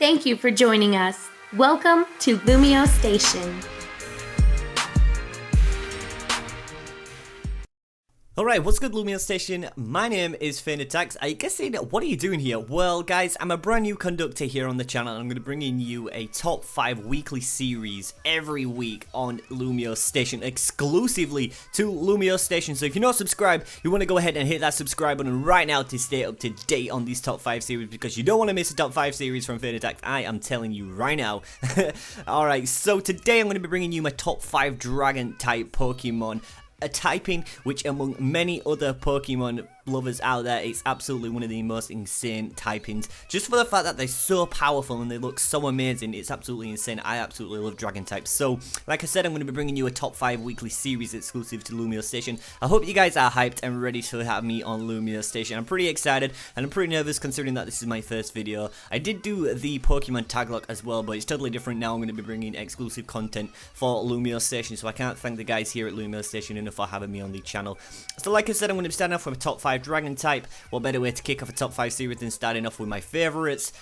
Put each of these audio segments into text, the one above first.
Thank you for joining us. Welcome to LumioseStation. Alright, what's good LumioseStation? My name is FeintAttacks. I guess what are you doing here? Well guys, I'm a brand new conductor here on the channel and I'm going to bring in you a top 5 weekly series every week on LumioseStation, exclusively to LumioseStation. So if you're not subscribed, you want to go ahead and hit that subscribe button right now to stay up to date on these top 5 series, because you don't want to miss a top 5 series from FeintAttacks. I am telling you right now. Alright, so today I'm going to be bringing you my top 5 dragon type Pokemon. A typing which, among many other Pokemon lovers out there, it's absolutely one of the most insane typings. Just for the fact that they're so powerful and they look so amazing, it's absolutely insane. I absolutely love dragon types. So, like I said, I'm going to be bringing you a top 5 weekly series exclusive to LumioseStation. I hope you guys are hyped and ready to have me on LumioseStation. I'm pretty excited and I'm pretty nervous considering that this is my first video. I did do the Pokemon tag lock as well, but it's totally different now. I'm going to be bringing exclusive content for LumioseStation, so I can't thank the guys here at LumioseStation enough for having me on the channel. So like I said, I'm going to be starting off with a top 5 dragon type. What better way to kick off a top 5 series than starting off with my favorites?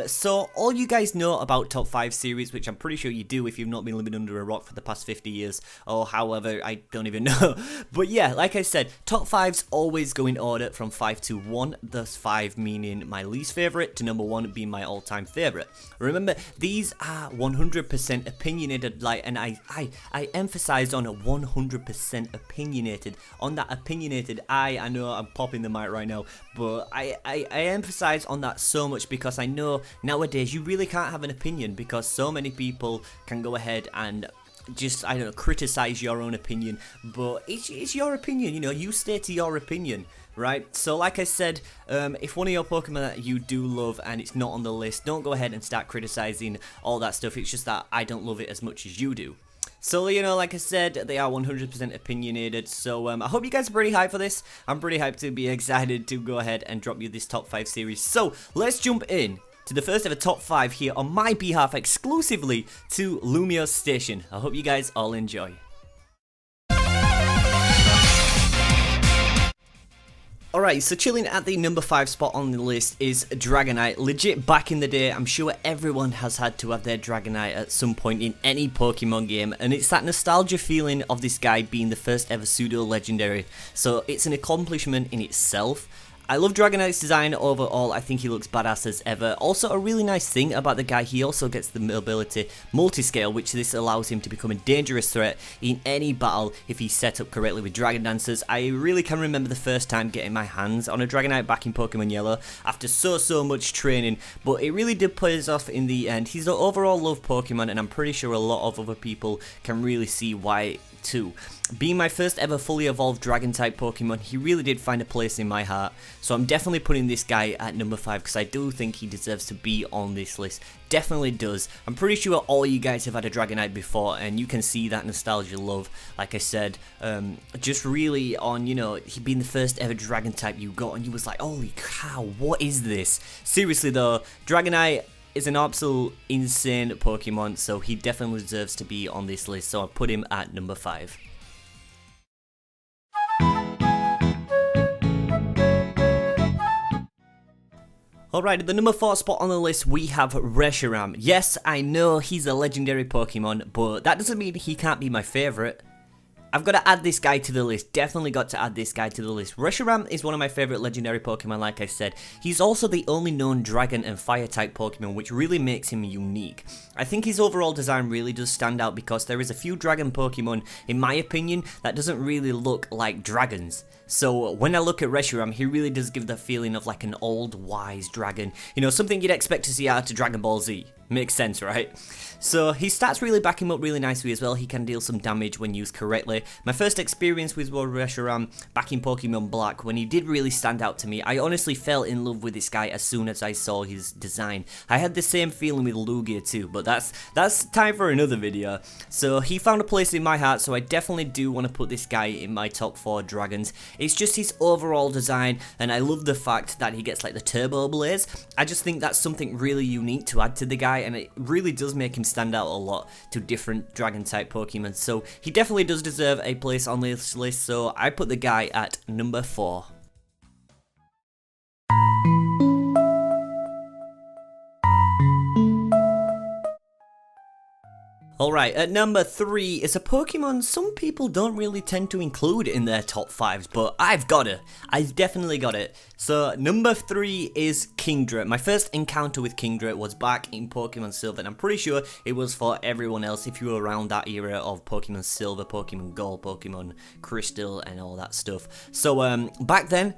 So all you guys know about top 5 series, which I'm pretty sure you do if you've not been living under a rock for the past 50 years, or however, I don't even know. But yeah, like I said, top 5s always go in order from 5 to 1, thus 5 meaning my least favorite to number 1 being my all-time favorite. Remember, these are 100% opinionated, and I emphasize on a 100% opinionated. On that opinionated, I know I'm popping the mic right now, but I emphasize on that so much because I know nowadays you really can't have an opinion because so many people can go ahead and just, I don't know, criticize your own opinion, but it's your opinion, you know, you stay to your opinion, right? So like I said, if one of your Pokemon that you do love and it's not on the list, don't go ahead and start criticizing all that stuff. It's just that I don't love it as much as you do. So, you know, like I said, they are 100% opinionated, so I hope you guys are pretty hyped for this. I'm pretty hyped to be excited to go ahead and drop you this top 5 series. So, let's jump in to the first ever top 5 here on my behalf exclusively to LumioseStation. I hope you guys all enjoy. Alright, so chilling at the number 5 spot on the list is Dragonite. Legit, back in the day, I'm sure everyone has had to have their Dragonite at some point in any Pokemon game, and it's that nostalgia feeling of this guy being the first ever pseudo-legendary, so it's an accomplishment in itself. I love Dragonite's design overall. I think he looks badass as ever. Also, a really nice thing about the guy, he also gets the ability multi-scale, which this allows him to become a dangerous threat in any battle if he's set up correctly with Dragon Dancers. I really can remember the first time getting my hands on a Dragonite back in Pokemon Yellow after so much training, but it really did pay us off in the end. He's an overall loved Pokemon, and I'm pretty sure a lot of other people can really see why too. Being my first ever fully evolved dragon type Pokemon, he really did find a place in my heart, so I'm definitely putting this guy at number 5 because I do think he deserves to be on this list. Definitely does. I'm pretty sure all you guys have had a Dragonite before and you can see that nostalgia love, like I said, just really on, you know, he being the first ever dragon type you got and you was like, holy cow, what is this? Seriously though, Dragonite is an absolute insane Pokemon, so he definitely deserves to be on this list, so I'll put him at number 5. Alright, at the number 4 spot on the list we have Reshiram. Yes, I know he's a legendary Pokemon, but that doesn't mean he can't be my favourite. I've got to add this guy to the list, definitely got to add this guy to the list. Reshiram is one of my favourite legendary Pokemon, like I said. He's also the only known dragon and fire type Pokemon, which really makes him unique. I think his overall design really does stand out because there is a few dragon Pokemon, in my opinion, that doesn't really look like dragons. So when I look at Reshiram, he really does give the feeling of like an old wise dragon. You know, something you'd expect to see out of Dragon Ball Z. Makes sense, right? So his stats really back him up really nicely as well. He can deal some damage when used correctly. My first experience with Reshiram back in Pokemon Black, when he did really stand out to me, I honestly fell in love with this guy as soon as I saw his design. I had the same feeling with Lugia too, but that's time for another video. So he found a place in my heart, so I definitely do want to put this guy in my top 4 dragons. It's just his overall design, and I love the fact that he gets like the turbo blaze. I just think that's something really unique to add to the guy, and it really does make him stand out a lot to different dragon type Pokemon, so he definitely does deserve a place on this list, so I put the guy at number 4. Alright, at number 3 is a Pokemon some people don't really tend to include in their top 5s, but I've got it. I've definitely got it. So, number 3 is Kingdra. My first encounter with Kingdra was back in Pokemon Silver, and I'm pretty sure it was for everyone else if you were around that era of Pokemon Silver, Pokemon Gold, Pokemon Crystal, and all that stuff. So, back then,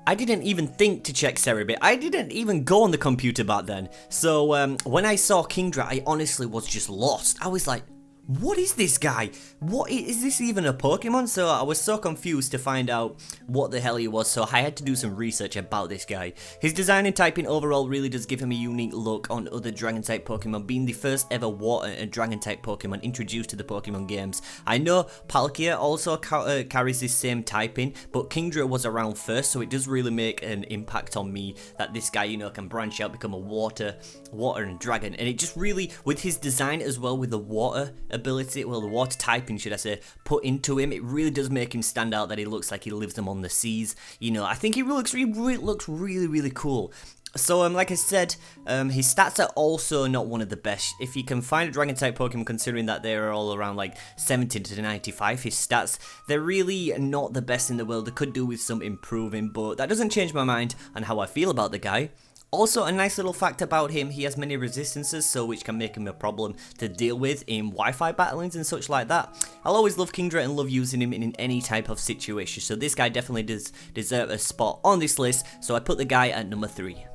I didn't even think to check Cerebit. I didn't even go on the computer back then. So when I saw Kingdra, I honestly was just lost. I was like, what is this guy? What is this even a Pokemon? So I was so confused to find out what the hell he was, so I had to do some research about this guy. His design and typing overall really does give him a unique look on other Dragon-type Pokemon, being the first ever Water and Dragon-type Pokemon introduced to the Pokemon games. I know Palkia also carries this same typing, but Kingdra was around first, so it does really make an impact on me that this guy, you know, can branch out, become a Water and Dragon, and it just really, with his design as well, with the Water ability, well, the water typing, should I say, put into him, it really does make him stand out that he looks like he lives them on the seas. You know, I think he looks really cool. So, like I said, his stats are also not one of the best. If you can find a Dragon-type Pokemon, considering that they're all around like 70 to 95, his stats, they're really not the best in the world. They could do with some improving, but that doesn't change my mind on how I feel about the guy. Also, a nice little fact about him, he has many resistances, so which can make him a problem to deal with in Wi-Fi battlings and such like that. I'll always love Kingdra and love using him in any type of situation, so this guy definitely does deserve a spot on this list, so I put the guy at number 3.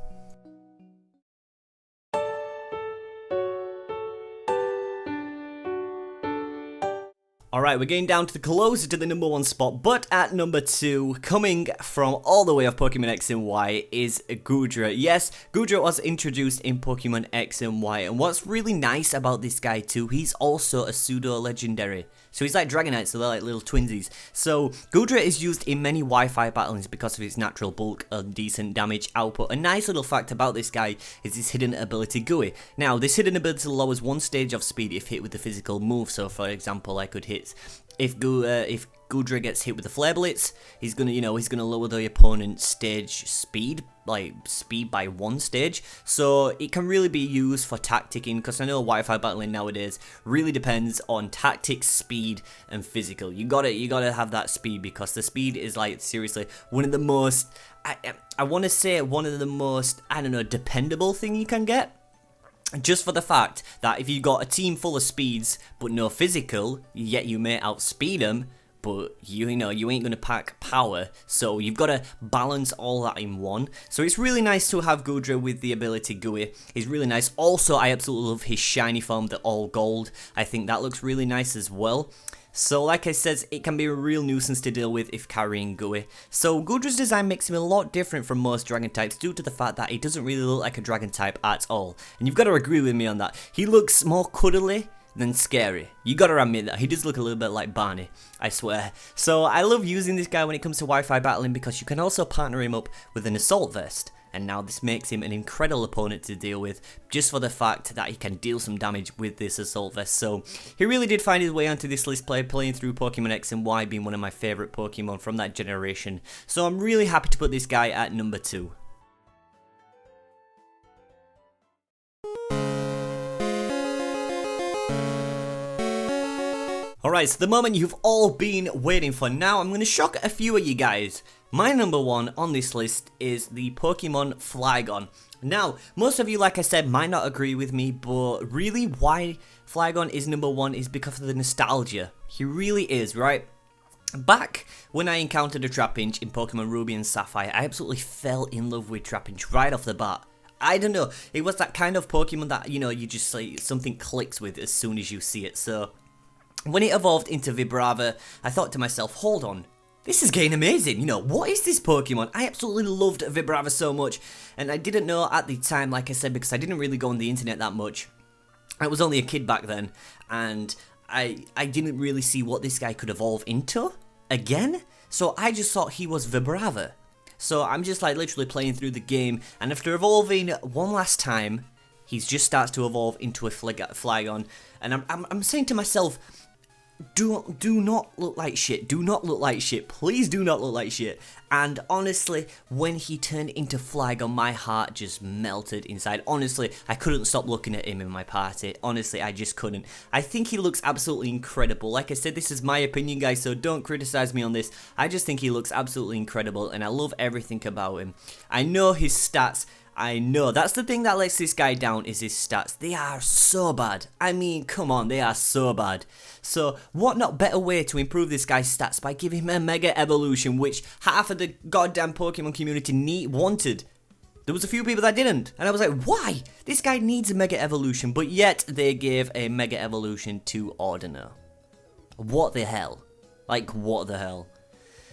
Alright, we're getting down to the closer to the number 1 spot, but at number 2, coming from all the way of Pokemon X and Y, is Goodra. Yes, Goodra was introduced in Pokemon X and Y, and what's really nice about this guy too, he's also a pseudo-legendary. So he's like Dragonite, so they're like little twinsies. So Goodra is used in many Wi-Fi battlings because of its natural bulk and decent damage output. A nice little fact about this guy is his hidden ability GUI. Now, this hidden ability lowers 1 stage of speed if hit with the physical move. So for example, I could hit, if Goodra gets hit with the Flare Blitz, he's gonna lower the opponent's stage speed, by 1 stage. So it can really be used for tacticking, because I know Wi-Fi battling nowadays really depends on tactics, speed, and physical. You gotta have that speed, because the speed is like seriously one of the most, I want to say one of the most, I don't know, dependable thing you can get. Just for the fact that if you got a team full of speeds but no physical, yet you may outspeed them, but you know you ain't gonna pack power, so you've got to balance all that in one. So it's really nice to have Goodra with the ability GUI. He's really nice. Also, I absolutely love his shiny form, the all gold. I think that looks really nice as well. So like I said, it can be a real nuisance to deal with if carrying GUI. So Goodra's design makes him a lot different from most dragon types due to the fact that he doesn't really look like a dragon type at all. And you've got to agree with me on that. He looks more cuddly than scary. You gotta admit that. He does look a little bit like Barney, I swear. So I love using this guy when it comes to Wi-Fi battling, because you can also partner him up with an assault vest. And now this makes him an incredible opponent to deal with, just for the fact that he can deal some damage with this assault vest. So he really did find his way onto this list, playing through Pokemon X and Y, being one of my favourite Pokemon from that generation. So I'm really happy to put this guy at number 2. Alright, so the moment you've all been waiting for. Now I'm going to shock a few of you guys. My number 1 on this list is the Pokemon Flygon. Now, most of you, like I said, might not agree with me, but really why Flygon is number 1 is because of the nostalgia. He really is, right? Back when I encountered a Trapinch in Pokemon Ruby and Sapphire, I absolutely fell in love with Trapinch right off the bat. I don't know, it was that kind of Pokemon that, you know, you just like, something clicks with as soon as you see it. So when it evolved into Vibrava, I thought to myself, hold on, this is getting amazing, you know, what is this Pokemon? I absolutely loved Vibrava so much, and I didn't know at the time, like I said, because I didn't really go on the internet that much. I was only a kid back then, and I didn't really see what this guy could evolve into again, so I just thought he was Vibrava. So I'm just like literally playing through the game, and after evolving one last time, he just starts to evolve into a Flygon, and I'm saying to myself, do not look like shit. Do not look like shit. Please do not look like shit. And honestly, when he turned into Flygon, my heart just melted inside. Honestly, I couldn't stop looking at him in my party. Honestly, I just couldn't. I think he looks absolutely incredible. Like I said, this is my opinion, guys, so don't criticize me on this. I just think he looks absolutely incredible, and I love everything about him. I know his stats. I know, that's the thing that lets this guy down, is his stats. They are so bad. I mean, come on, they are so bad. So, what not better way to improve this guy's stats by giving him a Mega Evolution, which half of the goddamn Pokemon community wanted. There was a few people that didn't, and I was like, why? This guy needs a Mega Evolution, but yet they gave a Mega Evolution to Ordina. What the hell? Like, what the hell?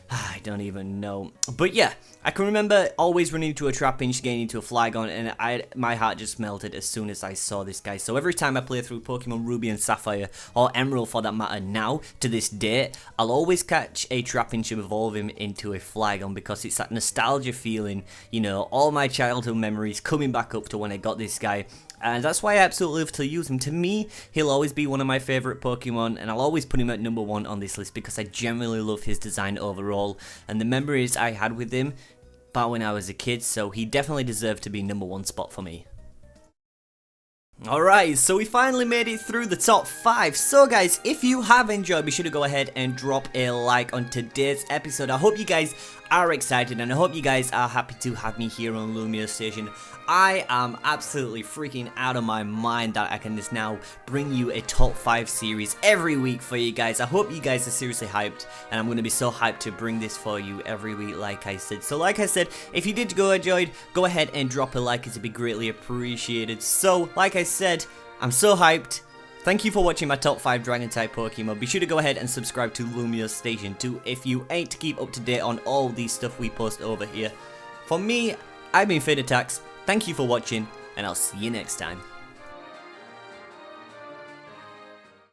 I don't even know. But yeah, I can remember always running into a Trapinch, getting into a Flygon, and my heart just melted as soon as I saw this guy. So every time I play through Pokemon Ruby and Sapphire, or Emerald for that matter now, to this date, I'll always catch a Trapinch and evolve him into a Flygon, because it's that nostalgia feeling, you know, all my childhood memories coming back up to when I got this guy. And that's why I absolutely love to use him. To me, he'll always be one of my favourite Pokemon, and I'll always put him at number 1 on this list because I genuinely love his design overall and the memories I had with him back when I was a kid, so he definitely deserved to be number 1 spot for me. Alright, so we finally made it through the top 5. So guys, if you have enjoyed, be sure to go ahead and drop a like on today's episode. I hope you guys are excited, and I hope you guys are happy to have me here on LumioStation. I am absolutely freaking out of my mind that I can just now bring you a top 5 series every week for you guys. I hope you guys are seriously hyped, and I'm going to be so hyped to bring this for you every week, like I said. So like I said, if you did enjoy, go ahead and drop a like. It'd be greatly appreciated. So like I said, I'm so hyped. Thank you for watching my top 5 Dragon-type Pokemon. Be sure to go ahead and subscribe to LumioStation too if you ain't, to keep up to date on all these stuff we post over here. For me, I've been FeintAttacks. Thank you for watching, and I'll see you next time.